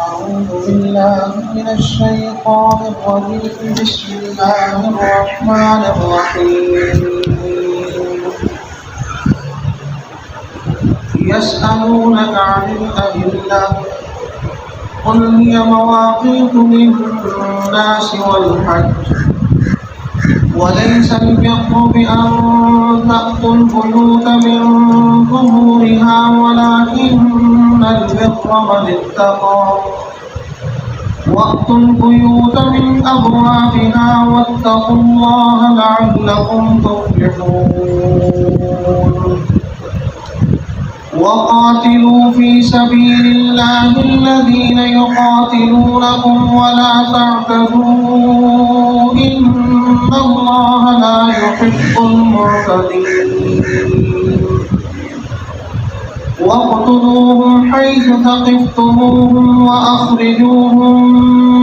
أعوذ بالله من الشيطان الرجيم. بسم الله الرحمن الرحيم. يسألونك عن الأهلة قل هي مواقيت للناس والحج وليس البر بأن تأتوا البيوت من ظهورها ولكن البر من اتقى وأتوا البيوت من أبوابها واتقوا الله لعلكم تفلحون. وقاتلوا في سبيل الله الذين يقاتلونكم ولا تعتدوا إن الله لا يحب المعتدين. واقتلوهم حيث ثقفتموهم وأخرجوهم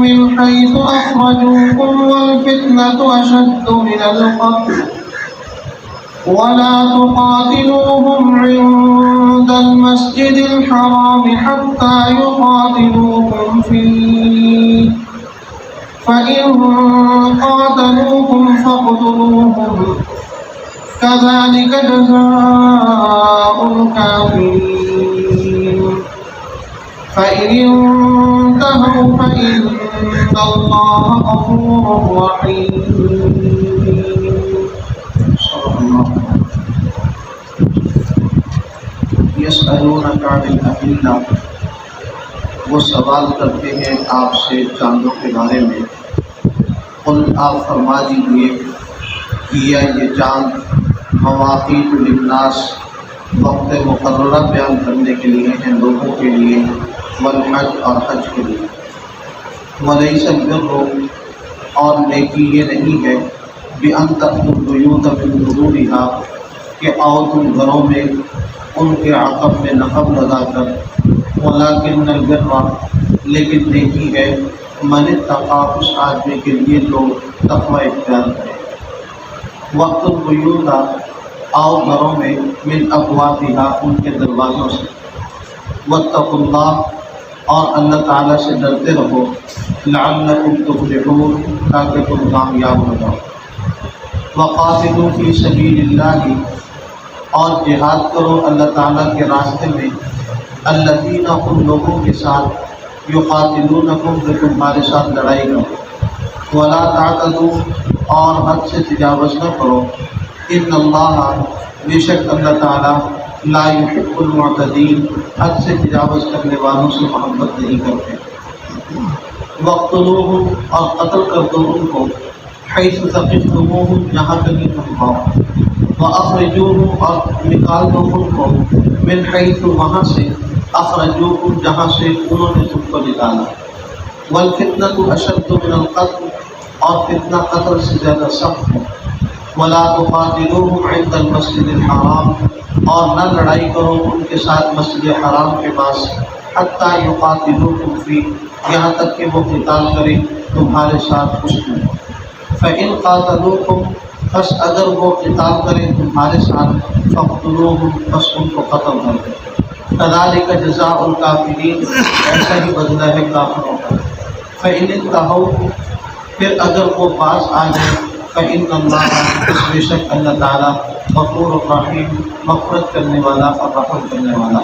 من حيث أخرجوكم والفتنة أشد من القتل ولا تقاتلوهم عند المسجد الحرام حتى يقاتلوكم فيه فإن قاتلوكم فاقتلوهم كذلك جزاء الكافرين. فإن انتهوا فإن الله غفور رحيم. یسألونک عن الأہلة، وہ سوال کرتے ہیں آپ سے چاندوں کے بارے میں. قل، آپ فرما دیجیے کہ یہ چاند مواقیت للناس، وقت مقررہ بیان کرنے کے لیے ہیں لوگوں کے لیے، والحج اور حج کے لیے. ولیس البر، اور نیکی یہ نہیں ہے، بأن تأتوا البیوت من ظہورها، کہ آؤ تم گھروں میں ان کے عقب میں نقب لگا کر، ولکن البر، لیکن نیکی ہے، من اتقی، اس آدمی کے لیے جو تقوی اختیار کرے. وقت البیوت، آؤ گھروں میں، من ابوابها، ان کے دروازوں سے. واتقوا اللہ، اور اللہ تعالیٰ سے ڈرتے رہو، لعلکم تفلحون، تاکہ تم کامیاب ہو جاؤ. وقاتلوا فی سبیل اللہ، اور جہاد کرو اللہ تعالیٰ کے راستے میں، الذین، ان لوگوں کے ساتھ، یقاتلونکم، جو تمہارے ساتھ لڑائی کرو. ولا تعتدوا، اور حد سے تجاوز نہ کرو. ان اللہ، بے شک اللہ تعالیٰ، لا یحب المعتدین، حد سے تجاوز کرنے والوں سے محبت نہیں کرتے. واقتلوہم، اور قتل کر دو ان کو، حیث ثقفتموہم، جہاں کہیں تم پاؤ. وَأَخْرِجُوهُمْ، اور نکال دو ان کو، من حیث، وہاں سے، أخرجوكم، جہاں سے انہوں نے تم کو نکالا. والفتنة أشد من القتل، اور فتنہ قتل سے زیادہ سخت ہے. ولا تقاتلوهم عند المسجد الحرام، اور نہ لڑائی کرو ان کے ساتھ مسجد حرام کے پاس، حتى يقاتلوكم فيه، یہاں تک کہ وہ قتال کریں تمہارے ساتھ اس میں. فإن قاتلوكم، بس اگر وہ قتال کریں تمہارے ساتھ، فاقتلوهم، بس ان کو قتل کر دیں. كذلك جزاء الكافرين، ایسا ہی بدلہ ہے کافروں کا. فإن انتهوا، پھر اگر وہ باز آ جائیں، فإن اللہ، بے شک اللہ تعالیٰ، غفور الرحیم، مغفرت کرنے والا اور رحم کرنے والا.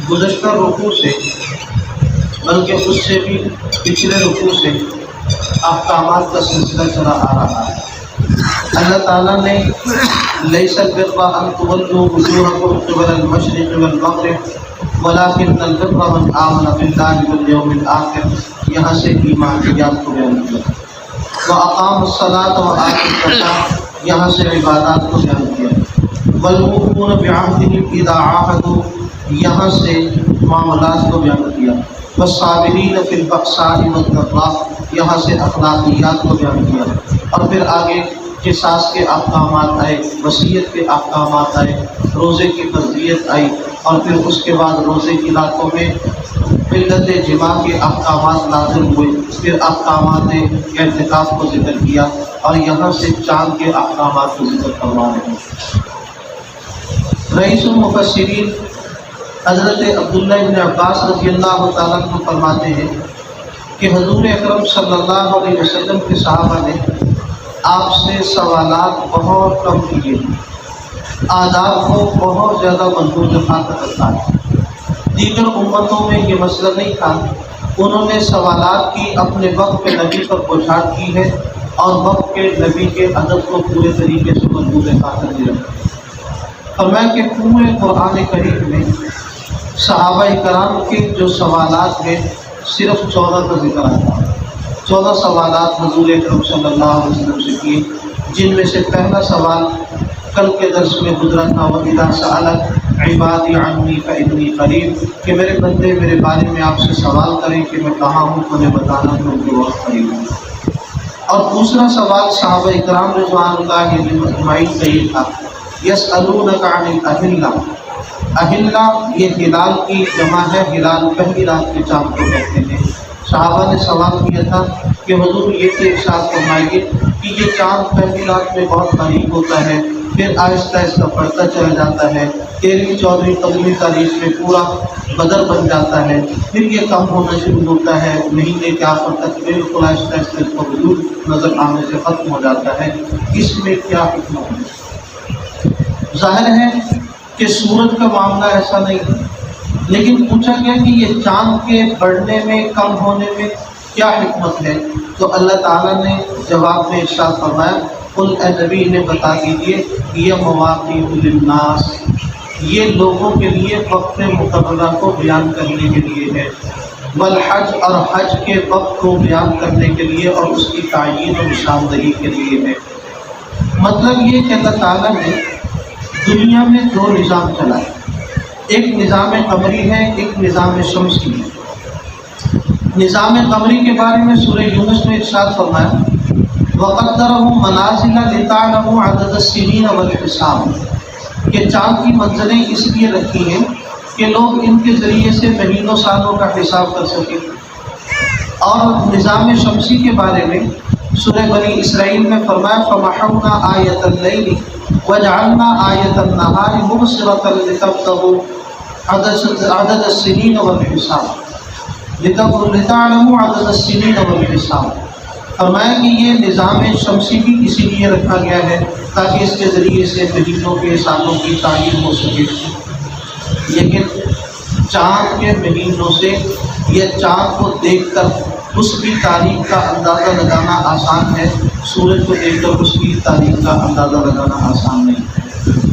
گزشتہ رکوع سے، بلکہ اس سے بھی پچھلے رکوع سے احکامات کا سلسلہ چلا آ رہا ہے. اللہ تعالیٰ نے لیس البر ان تولوا وجوہکم قبل المشرق والمغرب ولکن البر من آمن باللہ والیوم الآخر، یہاں سے ایمانیات کو بیان کیا. واقام الصلاۃ وآتوا الزکاۃ، یہاں سے عبادات کو بیان کیا. والموفون بعہدہم اذا عاہدوا، یہاں سے معاملات کو بیان کیا. والصابرین فی البأساء والضراء، یہاں سے اخلاقیات کو بیان کیا. اور پھر آگے قصاص کے احکامات آئے، وصیت کے احکامات آئے، روزے کی فضیلت آئی، اور پھر اس کے بعد روزے کی راتوں میں قلت جماع کے احکامات نازل ہوئے. پھر احکامات اعتکاف کو ذکر کیا، اور یہاں سے چاند کے احکامات کو ذکر کروا رہے ہیں. رئیس المفسرین حضرت عبداللہ بن عباس رضی اللہ تعالیٰ عنہ فرماتے ہیں کہ حضور اکرم صلی اللہ علیہ وسلم کے صحابہ نے آپ سے سوالات بہت کم کیے، آداب کو بہت زیادہ مضبوط رفاقت رکھا ہے۔ دیگر امتوں میں یہ مسئلہ نہیں تھا، انہوں نے سوالات کی اپنے وقت کے نبی پر بوچھاڑ کی ہے اور وقت کے نبی کے ادب کو پورے طریقے سے مضبوط رفاقت دے رکھا۔ فرمایا کہ پورے قرآن کریم میں صحابہ کرام کے جو سوالات ہیں صرف 14 کا ذکر آتا ہے۔ 14 سوالات حضور اکرم صلی اللہ علیہ وسلم سے کیے، جن میں سے پہلا سوال کل کے درس میں گزرا تھا، وَإِذَا سَأَلَكَ عِبَادِي عَنِّي فَإِنِّي قَرِيبٌ، کہ میرے بندے میرے بارے میں آپ سے سوال کریں کہ میں کہاں ہوں، تو انہیں بتانا کہ ان کے وقت قریب ہوں۔ اور دوسرا سوال صحابہ کرام رضوان اللہ علیہم اجمعین کا یہ تھا، يَسْأَلُونَكَ عَنِ الْأَهِلَّةِ، اہلہ یہ ہلال کی جمع ہے، ہلال پہلی رات کے چاند کو کہتے ہیں۔ صحابہ نے سوال کیا تھا کہ حضور یہ کہ ارشاد فرمائیے کہ یہ چاند پہلی رات میں بہت قریب ہوتا ہے، پھر آہستہ آہستہ بڑھتا چلا جاتا ہے، 13ویں 14ویں 15ویں تاریخ میں پورا بدر بن جاتا ہے، پھر یہ کم ہونا شروع ہوتا ہے، مہینے کے آخر تک بالکل آہستہ آہستہ اس کا وجود نظر آنے سے ختم ہو جاتا ہے۔ اس میں کیا حکمت ہے؟ ظاہر ہے کہ سورج کا معاملہ ایسا نہیں ہے، لیکن پوچھا گیا کہ یہ چاند کے بڑھنے میں کم ہونے میں کیا حکمت ہے، تو اللہ تعالیٰ نے جواب میں ارشاد فرمایا، قل اے نبی انہیں بتا دیجیے یہ مواقیت للناس، یہ لوگوں کے لیے وقت مقررہ کو بیان کرنے کے لیے ہے، والحج اور حج کے وقت کو بیان کرنے کے لیے اور اس کی تعیین و نشاندہی کے لیے ہے۔ مطلب یہ کہ اللہ تعالیٰ نے دنیا میں دو نظام چلائے، ایک نظام قمری ہے، ایک نظام شمسی ہے۔ نظام قمری کے بارے میں سورہ یونس میں ارشاد فرمایا، وَقَدَّرَهُ مَنَازِلَ لِتَعْلَمُوا عَدَدَ السِّنِينَ وَالْحِسَابَ، کہ چاند کی منزلیں اس لیے رکھی ہیں کہ لوگ ان کے ذریعے سے مہینوں سالوں کا حساب کر سکیں۔ اور نظام شمسی کے بارے میں سورہ بنی اسرائیل میں فرمایا، فَمَحَوْنَا آیَةَ اللَّيْلِ وَجَعَلْنَا آیَةَ النَّهَارِ مُبْصِرَةً لِتَبْتَغُوا عَدَدَ السِّنِينَ وَالْحِسَابَ لِتَعْلَمُوا عَدَدَ السِّنِينَ وَالْحِسَابَ۔ فرمایا کہ یہ نظام شمسی بھی اسی لیے رکھا گیا ہے تاکہ اس کے ذریعے سے مہینوں کے سالوں کی تعین ہو سکے۔ لیکن چاند کے مہینوں سے یا چاند کو دیکھ کر اس کی تاریخ کا اندازہ لگانا آسان ہے، سورج کو دیکھ کر اس کی تاریخ کا اندازہ لگانا آسان نہیں ہے۔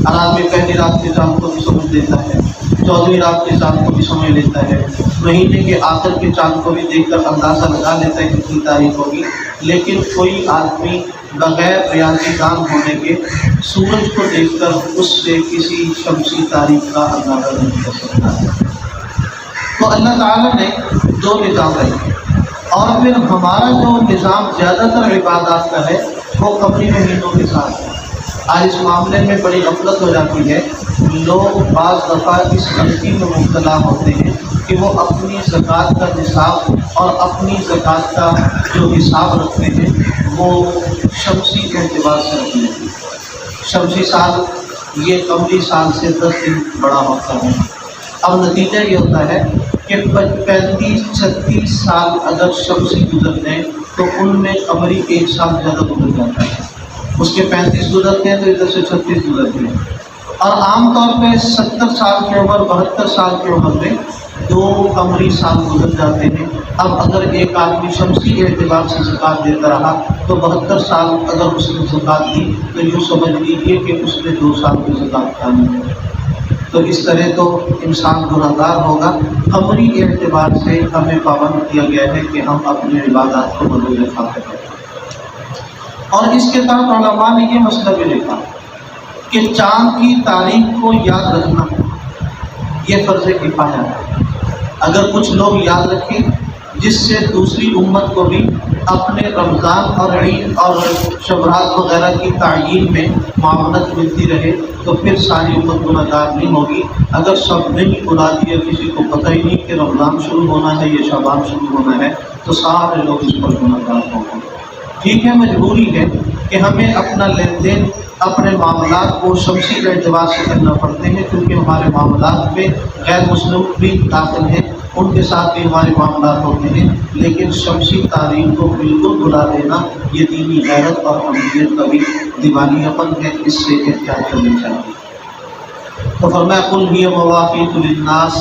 ہر آدمی پہلی رات کے چاند کو بھی سمجھ لیتا ہے، 14ویں رات کے چاند کو بھی سمجھ لیتا ہے، مہینے کے آخر کے چاند کو بھی دیکھ کر اندازہ لگا لیتا ہے کتنی تاریخ ہوگی، لیکن کوئی آدمی بغیر ریاضی دان ہونے کے سورج کو دیکھ کر اس سے کسی شمسی تاریخ کا اندازہ نہیں کر سکتا ہے۔ تو اللہ تعالیٰ نے دو نظام رکھے، اور پھر ہمارا جو نظام زیادہ تر عبادات کا ہے وہ قمری مہینوں کے ساتھ ہے۔ آج اس معاملے میں بڑی غفلت ہو جاتی ہے، لوگ بعض دفعہ اس غلطی میں مبتلا ہوتے ہیں کہ وہ اپنی زکوٰۃ کا نصاب اور اپنی زکوٰۃ کا جو حساب رکھتے ہیں وہ شمسی کے اعتبار سے رکھ لیتے ہیں۔ شمسی سال یہ قمری سال سے 10 دن بڑا ہوتا ہے۔ اب نتیجہ یہ ہوتا ہے کہ 35-36 سال اگر شمسی گزر جائیں تو ان میں قمری 1 سال زیادہ گزر جاتا ہے، اس کے 35 گزرتے ہیں تو ادھر سے 36 گزرتے ہیں، اور عام طور پہ 70 سال کی عمر 72 سال کی عمر میں 2 قمری سال گزر جاتے ہیں۔ اب اگر ایک آدمی شمسی کے اعتبار سے زکوٰۃ دیتا رہا تو 72 سال اگر اس نے زکوٰۃ دی تو یوں سمجھ لیجیے کہ اس نے 2 سال کی زکوٰۃ کھانی ہے۔ تو اس طرح تو انسان گنہگار ہوگا۔ قمری اعتبار سے ہمیں پابند کیا گیا ہے کہ ہم اپنی عبادات کو بدل رکھتے ہیں، اور اس کے تحت علماء نے یہ مسئلہ بھی لکھا کہ چاند کی تاریخ کو یاد رکھنا یہ فرض کفایہ ہے۔ اگر کچھ لوگ یاد رکھیں جس سے دوسری امت کو بھی اپنے رمضان اور عید اور شبرات وغیرہ کی تعیین میں معاونت ملتی رہے تو پھر ساری امت گنہگار نہیں ہوگی۔ اگر سب نے ہی بلا دیا، کسی کو پتہ ہی نہیں کہ رمضان شروع ہونا ہے یا شعبان شروع ہونا ہے، تو سارے لوگ اس پر گنہگار ہوں گے۔ ٹھیک ہے، مجبوری ہے کہ ہمیں اپنا لین دین اپنے معاملات کو شمسی اعتبار سے کرنا پڑتے ہیں، کیونکہ ہمارے معاملات میں غیر مسلم بھی داخل ہیں، ان کے ساتھ بھی ہمارے معاملات ہوتے ہیں، لیکن شمسی تعلیم کو بالکل بھلا دینا یہ دینی غیرت اور حمیت کا بھی دیوانیہ پن ہے، اس سے احتیاط کرنی چاہیے۔ تو فرمایا قل ہی مواقیت للناس،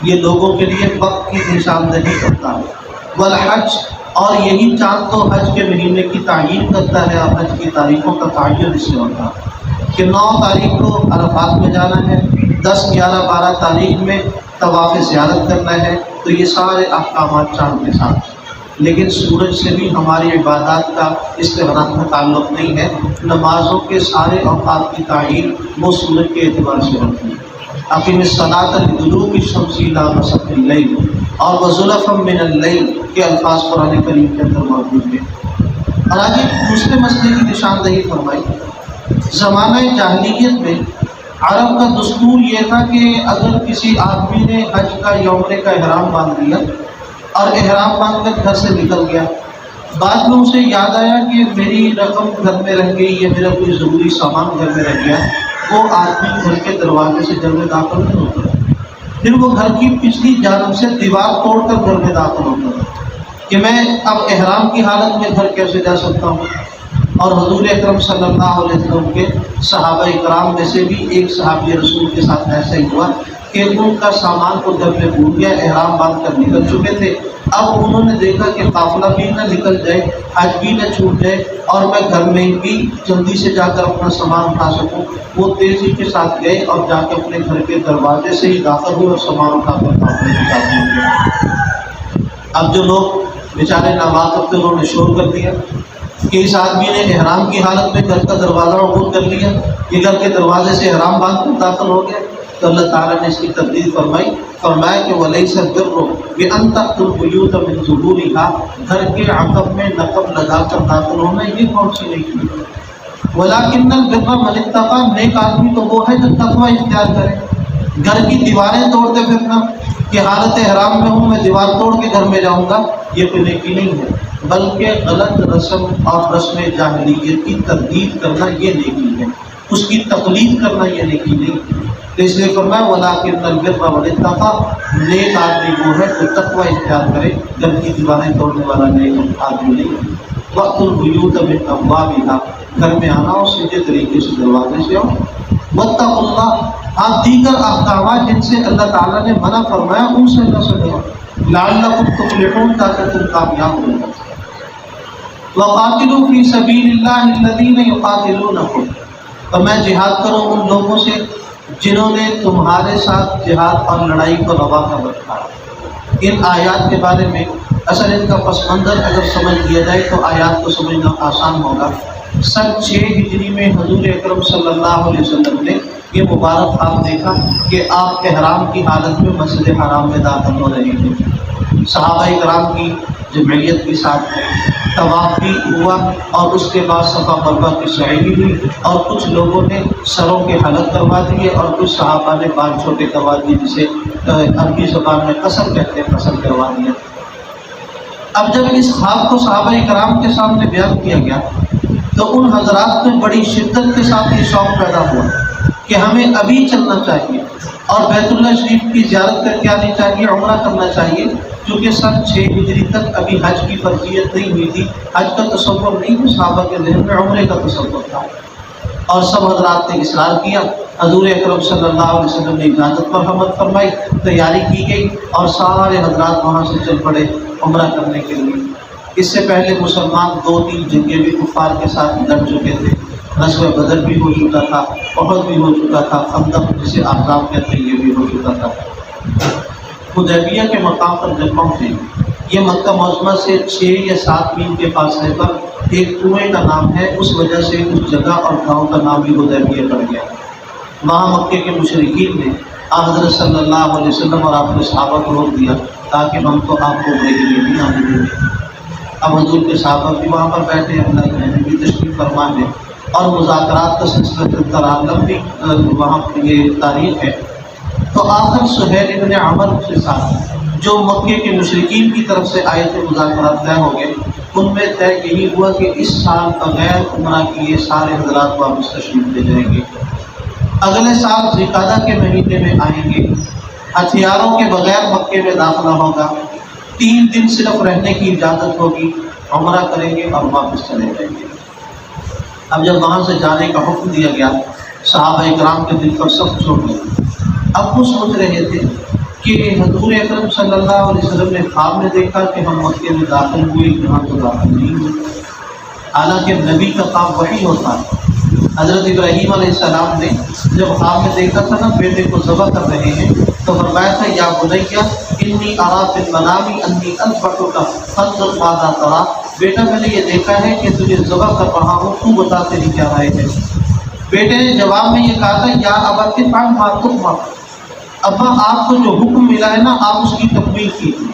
یہ لوگوں کے لیے وقت کی نشاندہی کرتا ہے، والحج، اور یہی چاند تو حج کے مہینے کی تعین کرتا ہے، اور حج کی تاریخوں کا تعین اس سے ہوتا ہے کہ 9 تاریخ کو عرفات میں جانا ہے، 10، 11، 12 تاریخ میں طواف زیارت کرنا ہے، تو یہ سارے احکامات چاند کے ساتھ ہیں۔ لیکن سورج سے بھی ہماری عبادات کا استغراق کا تعلق نہیں ہے، نمازوں کے سارے اوقات کی تعین وہ سورج کے اعتبار سے ہوتی ہے۔ اقیم الصلاۃ لدلوک الشمس الی غسق اللیل اور وزلفا من اللیل کے الفاظ قرآن کریم کے اندر موجود ہیں۔ اور آگے دوسرے مسئلے کی نشاندہی فرمائی۔ زمانہ جاہلیت میں عرب کا دستور یہ تھا کہ اگر کسی آدمی نے حج کا یا عمرے کا احرام باندھ لیا اور احرام باندھ کر گھر سے نکل گیا، بعد میں اسے یاد آیا کہ میری رقم گھر میں رہ گئی یا میرا کوئی ضروری سامان گھر میں رہ گیا، وہ آدمی گھر کے دروازے سے گھر میں داخل نہیں ہوتا، پھر وہ گھر کی پچھلی جانب سے دیوار توڑ کر گھر میں داخل ہوتا کہ میں اب احرام کی حالت میں گھر کیسے جا سکتا ہوں۔ اور حضور اکرم صلی اللہ علیہ وسلم کے صحابہ کرام میں سے بھی ایک صحابی رسول کے ساتھ ایسا ہی ہوا کہ ان کا سامان کو گھر میں بھول گیا، احرام باندھ کر نکل چکے تھے، اب انہوں نے دیکھا کہ قافلہ بھی نہ نکل جائے، حج بھی نہ چھوٹ جائے، اور میں گھر میں بھی جلدی سے جا کر اپنا سامان اٹھا سکوں، وہ تیزی کے ساتھ گئے اور جا کے اپنے گھر کے دروازے سے ہی داخل ہوئے اور سامان اٹھا کر قافلے میں داخل ہو گئے۔ اب جو لوگ بیچارے ناواقف تھے انہوں نے شور کر دیا کہ اس آدمی نے احرام کی حالت میں گھر کا دروازہ عبور کر لیا، یہ گھر کے دروازے سے احرام باندھ کر داخل ہو گیا۔ تو اللہ تعالیٰ نے اس کی تردید فرمایا کہ وَلَيْسَ الْبِرُّ بِأَن تَأْتُوا الْبُيُوتَ مِن ظُهُورِهَا، گھر کے عقب میں نقب لگا کر داخل ہونا یہ کون سی نیکی ہے؟ وَلَكِنَّ الْبِرَّ مَنِ اتَّقَىٰ، نیک آدمی تو وہ ہے جو تقوی اختیار کرے۔ گھر کی دیواریں توڑتے پھرنا کہ حالت احرام میں ہوں میں دیوار توڑ کے گھر میں جاؤں گا، یہ کوئی نیکی نہیں ہے، بلکہ غلط رسم اور رسم جاہلیت کی تردید کرنا یہ نیکی ہے، اس کی تقلید کرنا یہ نیکی نہیں۔ تو اس لیے فرمایا وَلَٰكِنَّ الْبِرَّ مَنِ اتَّقَىٰ، نیک آدمی وہ ہے جو تقوی اختیار کرے، گھر کی دیواریں توڑنے والا نیک آدمی نہیں۔ وَأْتُوا الْبُيُوتَ مِنْ أَبْوَابِهَا، گھر میں آنا ہو سیدھے طریقے سے دروازے سے آؤ۔ وَاتَّقُوا اللَّهَ، آپ دیگر احکامات جن سے اللہ تعالیٰ نے منع فرمایا ان سے نہ سنو، لَعَلَّكُمْ تُفْلِحُونَ، تاکہ تم کامیاب ہو جاؤ۔ وَقَاتِلُوا فِي سَبِيلِ اللَّهِ الَّذِينَ يُقَاتِلُونَكُمْ، اور میں جہاد کروں ان لوگوں سے جنہوں نے تمہارے ساتھ جہاد اور لڑائی کو روا کر رکھا۔ ان آیات کے بارے میں اصل ان کا پس منظر اگر سمجھ لیا جائے تو آیات کو سمجھنا آسان ہوگا۔ سن 6 ہجری میں حضور اکرم صلی اللہ علیہ وسلم نے یہ مبارک خواب دیکھا کہ آپ احرام کی حالت میں مسجد حرام میں داخل ہو رہے تھے، صحابہ کرام کی جمعیت بھی ساتھ ہے، طواف بھی ہوا، اور اس کے بعد صفا مروا کی سعی بھی ہوئی، اور کچھ لوگوں نے سروں کے حلق کروا دیے اور کچھ صحابہ نے بال چھوٹے کروا دیے، جسے عربی زبان میں قصر کہتے ہیں، قصر کروا دیا۔ اب جب اس خواب کو صحابہ کرام کے سامنے بیان کیا گیا تو ان حضرات میں بڑی شدت کے ساتھ یہ شوق پیدا ہوا کہ ہمیں ابھی چلنا چاہیے اور بیت اللہ شریف کی زیارت کر کے آنی چاہیے، عمرہ کرنا چاہیے، کیونکہ سن 6 ہجری تک ابھی حج کی فرضیت نہیں ہوئی تھی، حج کا تصور نہیں تھا صحابہ کے ذہن میں، عمرے کا تصور تھا۔ اور سب حضرات نے اصرار کیا، حضور اکرم صلی اللہ علیہ وسلم نے اجازت پر حمد فرمائی، تیاری کی گئی اور سارے حضرات وہاں سے چل پڑے عمرہ کرنے کے لیے۔ اس سے پہلے مسلمان 2-3 جنگیں بھی کفار کے ساتھ لڑ چکے تھے، غزوہ بدر بھی ہو چکا تھا، احد بھی ہو چکا تھا، خندق جسے احزاب کہتے ہیں یہ بھی ہو چکا تھا۔ حدیبیہ کے مقام پر جب پہنچے، یہ مکہ معظمہ سے 6 یا 7 میل کے فاصلے پر ایک کنویں کا نام ہے، اس وجہ سے اس جگہ اور گاؤں کا نام بھی حدیبیہ پڑ گیا۔ وہاں مکے کے مشرکین نے حضرت صلی اللہ علیہ وسلم اور آپ کے صحابہ کو روک دیا تاکہ ہم تو آپ کو عمرے کے لیے نہیں آنے دیں گے۔ اب حضور کے صحابہ بھی وہاں پر بیٹھے، اللہ کے نبی بھی تشریف فرما ہے، اور مذاکرات کا سلسلہ چلتا رہا، لمبی وہاں یہ تاریخ ہے۔ تو آخر سہیل ابن عمر کے ساتھ جو مکے کے مشرکین کی طرف سے آئے تھے، مذاکرات طے ہو گئے ان میں طے یہی ہوا کہ اس سال بغیر عمرہ کیے سارے حضرات واپس تشریف لے جائیں گے، اگلے سال ذوالقعدہ کے مہینے میں آئیں گے، ہتھیاروں کے بغیر مکے میں داخلہ ہوگا، 3 دن صرف رہنے کی اجازت ہوگی، عمرہ کریں گے اور واپس چلے جائیں گے۔ اب جب وہاں سے جانے کا حکم دیا گیا، صحابہ اکرام کے دل پر سخت چوٹ لگی۔ اب وہ سوچ رہے تھے کہ حضور اکرم صلی اللہ علیہ وسلم نے خواب میں دیکھا کہ ہم مکے میں داخل ہوئے، یہاں تو داخل نہیں ہوئے، حالانکہ نبی کا خواب وہی ہوتا ہے۔ حضرت ابراہیم علیہ السلام نے جب خواب میں دیکھا تھا نا بیٹے کو ذبح کر رہے ہیں، تو فرمایا تھا یا بنیا انی اری فی المنام انی اذبحک فانظر ماذا تری، بیٹا میں نے یہ دیکھا ہے کہ تجھے ذبح کر رہا ہوں، تو بتا تیری کیا رائے ہے۔ بیٹے نے جواب میں یہ کہا تھا یا ابت افعل ما تؤمر، ابا آپ کو جو حکم ملا ہے نا آپ اس کی تکمیل کیجیے،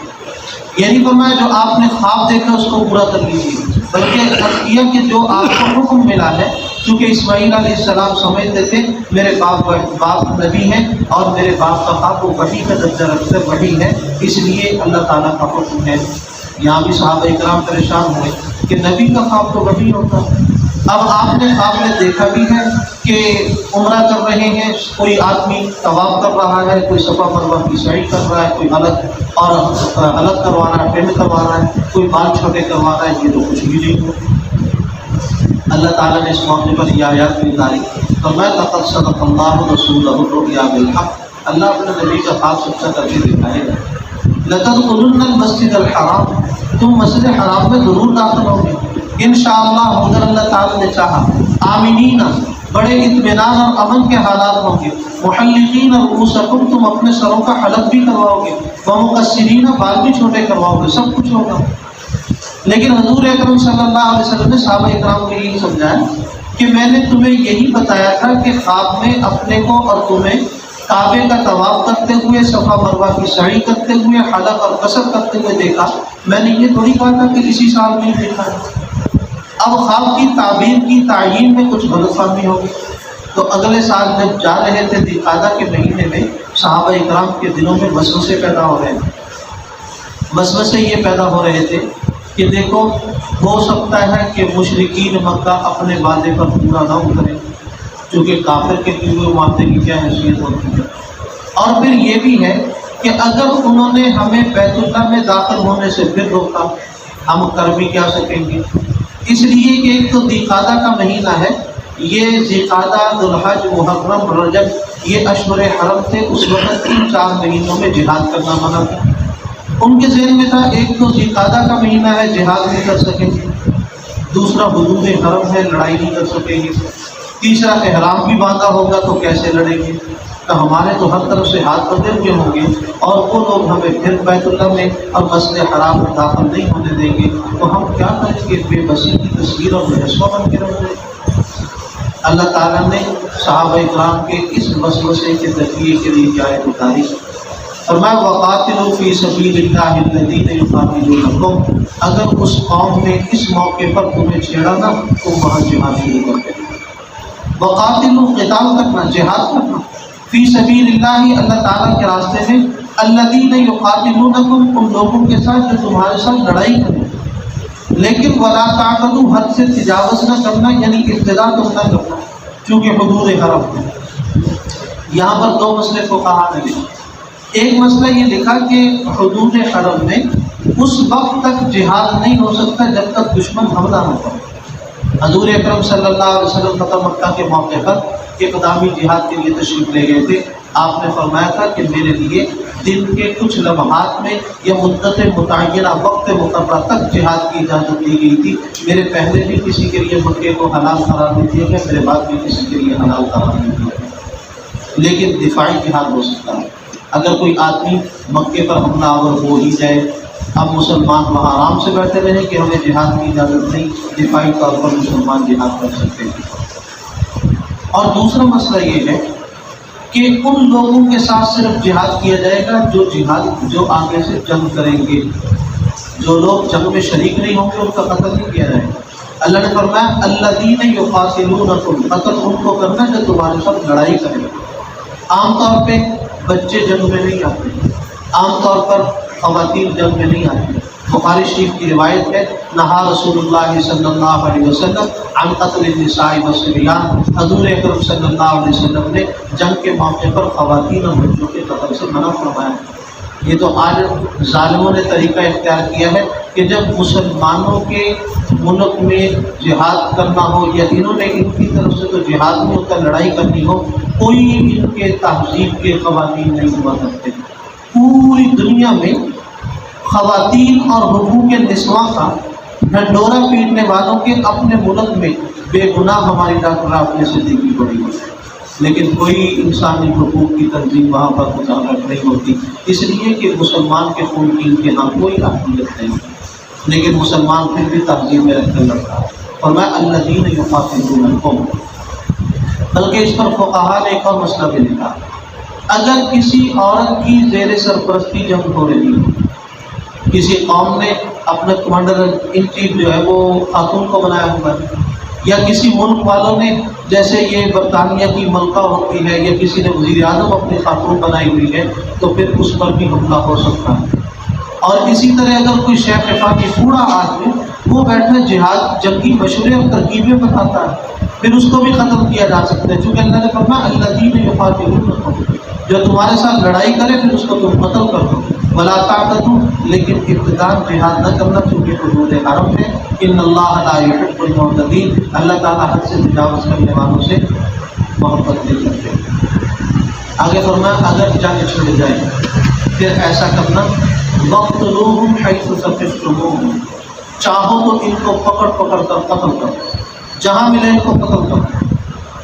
یعنی فرمایا جو آپ نے خواب دیکھا اس کو پورا کر لیجیے، بلکہ یہ کہ جو آپ کو حکم ملا ہے، چونکہ اسماعیل علیہ السلام سمجھتے تھے میرے باپ نبی ہیں اور میرے باپ کا خواب وہ وحی کا درجہ رکھتے وحی ہے، اس لیے اللہ تعالیٰ کا حکم ہے۔ یہاں بھی صحابہ اکرام پریشان ہوئے کہ نبی کا خواب تو وحی ہوتا ہے، اب آپ نے خواب میں دیکھا بھی ہے کہ عمرہ کر رہے ہیں، کوئی آدمی طواف کر رہا ہے، کوئی صفا مروہ کی سعی کر رہا ہے، کوئی الگ کروا رہا ہے، پینڈ کروا رہا ہے، کوئی بال چھوٹے کروا رہا ہے، یہ تو کچھ بھی نہیں ہو۔ اللہ تعالیٰ نے اس موقع پر یہ آیات بھی اتاری، فرمایا لقد صدق اللہ رسولہ الرؤیا بالحق، اللہ اپنے نبی کا خواب سچا کر کے دکھائے گا۔ لتدخلن المسجد الحرام، تم مسجد حرام میں ضرور داخل ہوگے انشاءاللہ، مگر اللہ تعالیٰ نے چاہا، آمینین، بڑے اطمینان اور امن کے حالات ہوں گے، محلقین رؤوسکم، تم اپنے سروں کا حلق بھی کرواؤ گے، ومقصرین، بال بھی چھوٹے کرواؤ گے، سب کچھ ہوگا۔ لیکن حضور اکرم صلی اللہ علیہ وسلم نے صحابہ اکرام کو یہی سمجھایا کہ میں نے تمہیں یہی بتایا تھا کہ خواب میں اپنے کو اور تمہیں کعبے کا طواف کرتے ہوئے، صفا مروہ کی سعی کرتے ہوئے، حلق اور قصر کرتے ہوئے دیکھا، میں نے یہ تھوڑی کہا تھا کہ اسی سال میں دیکھا ہے۔ اب خواب کی تعبیر کی تعیین میں کچھ غلط فہمی ہوگی، تو اگلے سال جب جا رہے تھے ذوالقعدہ کے مہینے میں، صحابہ اکرام کے دلوں میں وسوسے پیدا ہو رہے تھے۔ وسوسے یہ پیدا ہو رہے تھے کہ دیکھو ہو سکتا ہے کہ مشرکین مکہ اپنے وعدے پر پورا نہ اترے، چونکہ کافر کے لیے وہ وعدے کی کیا حیثیت ہوتی ہے، اور پھر یہ بھی ہے کہ اگر انہوں نے ہمیں بیت اللہ میں داخل ہونے سے پھر روکا، ہم کر بھی کیا سکیں گے۔ اس لیے کہ ایک تو ذوالقعدہ کا مہینہ ہے، یہ ذوالقعدہ، ذوالحج، محرم، رجب یہ اشہر حرم تھے، اس وقت ان 4 مہینوں میں جہاد کرنا منع تھا۔ ان کے ذہن میں تھا ایک تو ذوالقعدہ کا مہینہ ہے، جہاد نہیں کر سکیں گے، دوسرا حدود حرم ہے، لڑائی نہیں کر سکیں گے، تیسرا احرام بھی باندھا ہوگا تو کیسے لڑیں گے، تو ہمارے تو ہر طرف سے ہاتھ بندھے ہوئے ہوں گے، اور وہ لوگ ہمیں پھر بیت اللہ میں اور مسجد حرام میں داخل نہیں ہونے دیں گے، تو ہم کیا کریں گے، بے بسی کی تصویر اور مجسمہ بن کے رہ جائیں۔ اللہ تعالیٰ نے صحابہ اکرام کے اس وسوسے کے تجزیے کے لیے یہ آیت اتاری، فرمایا وَقَاتِلُوا فِي سَبِيلِ اللَّهِ الَّذِينَ يُقَاتِلُونَكُمْ، اگر اس قوم نے اس موقع پر تمہیں چھیڑا نا تو وہاں جہاد شروع کر دیں۔ وقاتلوا، قتال کرنا، جہاد کرنا، فی سبیل اللہ، اللہ تعالیٰ کے راستے میں، الذین یقاتلونکم، ان لوگوں کے ساتھ جو تمہارے ساتھ لڑائی کریں، لیکن ولا تعتدوا، حد سے تجاوز نہ کرنا، یعنی ابتدا تو نہ کرنا، چونکہ حدود حرم ہے۔ یہاں پر 2 مسئلے کو کہا نے لکھا، ایک مسئلہ یہ لکھا کہ حدود حرم میں اس وقت تک جہاد نہیں ہو سکتا جب تک دشمن حملہ نہ کرے۔ حضور اکرم صلی اللہ علیہ وسلم فتح مکہ کے موقع پر اقدامی جہاد کے لیے تشریف لے گئے تھے، آپ نے فرمایا تھا کہ میرے لیے دن کے کچھ لمحات میں یا مدت متعینہ وقت مقررہ تک جہاد کی اجازت دی گئی تھی، میرے پہلے بھی کسی کے لیے مکے کو حلال قرار نہیں دیا گیا، میرے بعد بھی کسی کے لیے حلال قرار نہیں دیا گیا، لیکن دفاعی جہاد ہو سکتا ہے۔ اگر کوئی آدمی مکے پر حملہ آور ہو ہی جائے، اب مسلمان وہاں آرام سے بیٹھے رہیں کہ ہمیں جہاد کی اجازت نہیں، دفاعی طور پر مسلمان جہاد کر سکتے ہیں۔ اور دوسرا مسئلہ یہ ہے کہ ان لوگوں کے ساتھ صرف جہاد کیا جائے گا جو آگے سے جنگ کریں گے، جو لوگ جنگ میں شریک نہیں ہوں گے ان کا قتل نہیں کیا جائے گا۔ اللہ نے فرمایا الذین یقاتلونکم، قتل ان کو کرنا جو تمہارے ساتھ لڑائی کریں۔ عام طور پہ بچے جنگ میں نہیں آتے، عام طور پر خواتین جنگ میں نہیں آتی، بخاری شریف کی روایت ہے، نہا رسول اللہ صلی اللہ علیہ وسلم عن قتل النساء والصبیان، حضور اکرم صلی اللہ علیہ وسلم نے جنگ کے موقع پر خواتین اور بچوں کے قتل سے منع فرمایا۔ یہ تو آج ظالموں نے طریقہ اختیار کیا ہے کہ جب مسلمانوں کے ملک میں جہاد کرنا ہو یا انہوں نے ان کی طرف سے تو جہاد میں ہوتا لڑائی کرنی ہو، کوئی ان کے تہذیب کے قوانین نہیں ہوا کرتے۔ پوری دنیا میں خواتین اور حقوق نسواں کا ڈھنڈورا پیٹنے والوں کے اپنے ملک میں بے گناہ ہماری ڈاکٹر اپنے صدیقی پڑی ہوئی، لیکن کوئی انسانی حقوق کی تنظیم وہاں پر متعلق نہیں ہوتی، اس لیے کہ مسلمان کے خون کی ان کے ہاں کوئی اہمیت نہیں، لیکن مسلمان پھر بھی تہذیب میں رکھنے لگتا ہے۔ اور میں الذین یقاتلونکم، بلکہ اس پر فقہا نے ایک اور مسئلہ بھی لکھا، اگر کسی عورت کی زیر سرپرستی جنگ ہو رہی ہے، کسی قوم نے اپنے کمانڈر ان چیف جو ہے وہ خاتون کو بنایا ہوا ہے، یا کسی ملک والوں نے جیسے یہ برطانیہ کی ملکہ ہوتی ہے یا کسی نے وزیر اعظم اپنی خاتون بنائی ہوئی ہے، تو پھر اس پر بھی حملہ ہو سکتا ہے۔ اور اسی طرح اگر کوئی شیخ فاقی بوڑھا آدمی وہ بیٹھے جہاد جنگی مشورے اور ترکیبیں بتاتا ہے، پھر اس کو بھی ختم کیا جا سکتا ہے، چونکہ اللہ نے فرمایا الذین یقاتلونکم، جو تمہارے ساتھ لڑائی کرے پھر اس کو تم قتل کر دو، ولا تعتدوا، لیکن ابتداء جہاد نہ کرنا چونکہ حدود حرم ہے، ان اللہ لا یحب المعتدین، اللہ تعالیٰ حد سے تجاوز کرنے والوں سے محبت نہیں کرتے۔ آگے فرمایا اگر جنگ چھڑ جائے پھر ایسا کرنا، وَاقْتُلُوهُمْ حَيْثُ ثَقِفْتُمُوهُمْ، چاہو تو ان کو پکڑ پکڑ کر قتل کرو، جہاں ملے ان کو قتل کرو،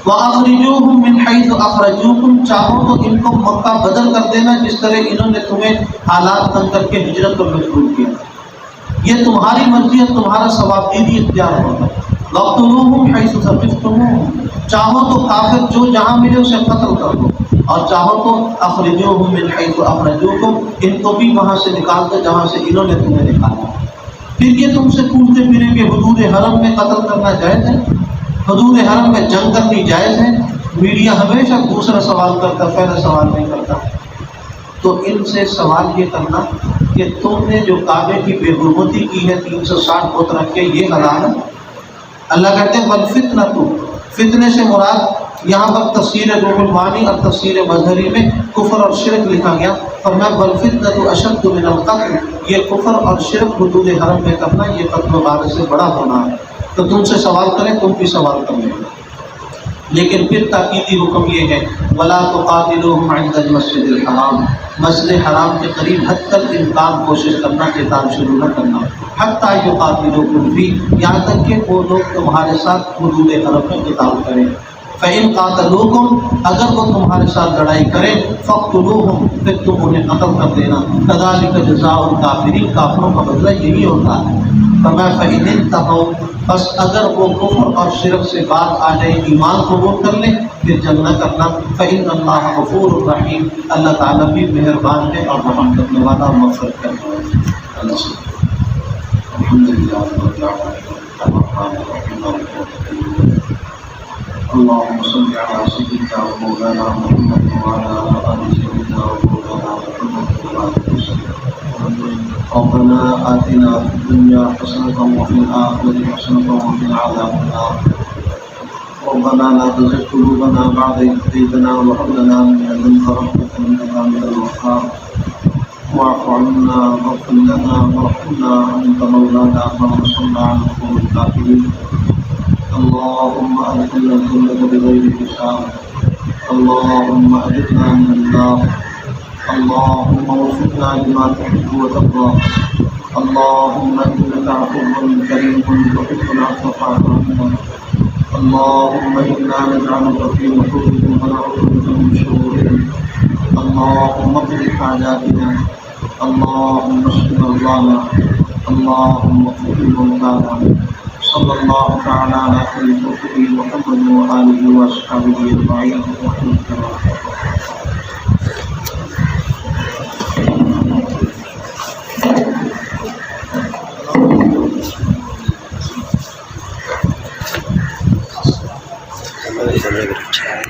وَأَخْرِجُوهُمْ مِنْ حَيْثُ أَخْرَجُوكُمْ، چاہو تو ان کو مکہ بدل کر دینا جس طرح انہوں نے تمہیں حالات تنگ کر کے ہجرت پر مجبور کیا، یہ تمہاری مرضی ہے، تمہارا ثوابدیدی اختیار ہوگا۔ وَاقْتُلُوهُمْ حَيْثُ ثَقِفْتُمُوهُمْ، چاہو تو کافر جو جہاں ملے اسے قتل کر دو، اور چاہو تو اخرجوہم من حیث اخرجوکم، ان کو بھی وہاں سے نکال دو جہاں سے انہوں نے تمہیں نکالا۔ پھر یہ تم سے پوچھتے پھریں کہ حدود حرم میں قتل کرنا جائز ہے، حدود حرم میں جنگ کرنی جائز ہے، میڈیا ہمیشہ دوسرا سوال کرتا، پہلا سوال نہیں کرتا۔ تو ان سے سوال یہ کرنا کہ تم نے جو کعبے کی بے حرمتی کی ہے 360 بت رکھ کے، یہ حلال ہے؟ اللہ کہتے ہیں والفتنۃ، فتنے سے مراد یہاں پر تفسیر روح المعانی اور تفسیر مظہری میں کفر اور شرک لکھا گیا، فرمایا والفتنۃ اشد من القتل، یہ کفر اور شرک حدود حرم میں کرنا یہ قتل و غارت سے بڑا ہونا ہے۔ تو تم سے سوال کریں تم بھی سوال کر لیں، لیکن پھر تاکیدی حکم یہ ہے ولا تقاتلوہم عند المسجد الحرام، مسجد حرام کے قریب حد تک امکان کوشش کرنا، قتال شروع نہ کرنا، حتی یقاتلوکم فی، یہاں تک کہ وہ لوگ تمہارے ساتھ حدود حرم میں قتال کریں۔ فإن قاتلوکم، اگر وہ تمہارے ساتھ لڑائی کریں، فاقتلوہم، پھر تم انہیں قتل کر دینا، کذالک جزاء الکافرین، کافروں کا بدلہ یہی ہوتا ہے۔ فرمایا فإن انتہوا، بس اگر وہ کفر اور شرک سے بات آ جائے، ایمان قبول کر لیں، پھر جنگ نہ کرنا۔ فإن اللہ غفور الرحیم، اللہ تعالیٰ بھی مہربان ہے اور رحم کرنے والا اور مغفرت کرنے والا۔ اللہ سے الحمدللہ رب العالمین الرحمن الرحیم اللهم صل على سيدنا ومولانا محمد وعلى آل سيدنا ومولانا محمد وعلى وسلم ربنا آتنا في الدنيا حسنة وفي الآخرة حسنة وقنا عذاب النار ربنا لا تزغ قلوبنا بعد إذ هديتنا وهب لنا من لدنك رحمة إنك أنت الوهاب واعف عنا واغفر لنا وارحمنا أنت مولانا فانصرنا على القوم الكافرين اللهم أدخلنا الجنة بغير حساب اللهم أجرنا من النار اللهم وفقنا لما تحب وترضى اللهم إنك عفو كريم تحب العفو فاعف عنا اللهم إنا نجعلك في نحورهم ونعوذ بك من شرورهم اللهم اقض حاجاتنا اللهم اشف مرضانا اللهم اغفر موتانا صلی اللہ تعالی علی خیر خلقہ محمد وآلہ وصحبہ اجمعین۔ Gracias.